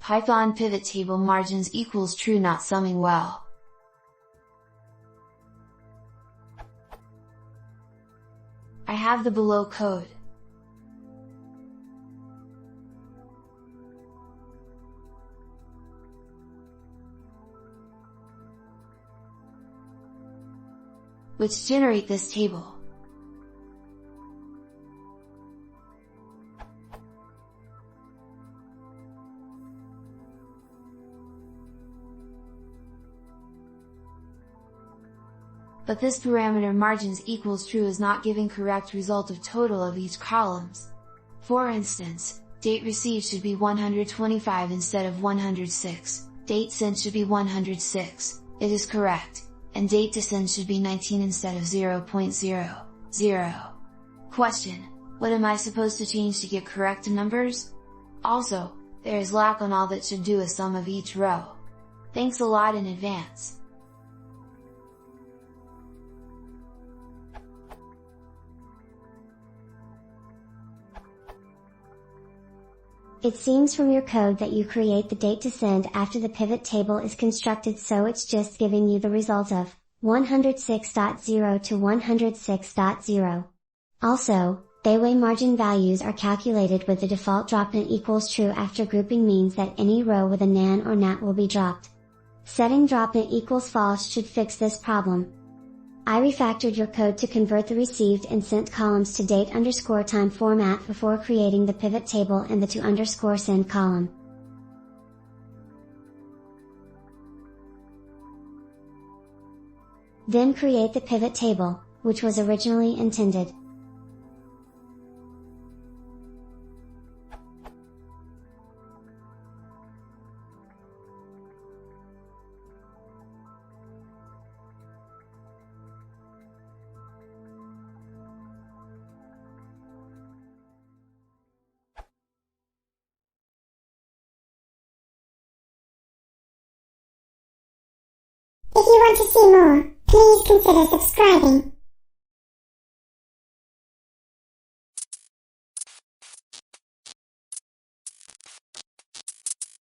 Python pivot table margins equals true not summing well. I have the below code. Which generate this table. But this parameter margins equals true is not giving correct result of total of each columns. For instance, date received should be 125 instead of 106, date sent should be 106, it is correct, and date to send should be 19 instead of 0.00. Question: what am I supposed to change to get correct numbers? Also, there is lack on all that should do a sum of each row. Thanks a lot in advance. It seems from your code that you create the date to send after the pivot table is constructed, so it's just giving you the result of 106.0 to 106.0. Also, Bayway margin values are calculated with the default drop-in equals true after grouping means that any row with a nan or nat will be dropped. Setting drop-in equals false should fix this problem. I refactored your code to convert the received and sent columns to date_time format before creating the pivot table and the to_send column. Then create the pivot table, which was originally intended. If you want to see more, please consider subscribing.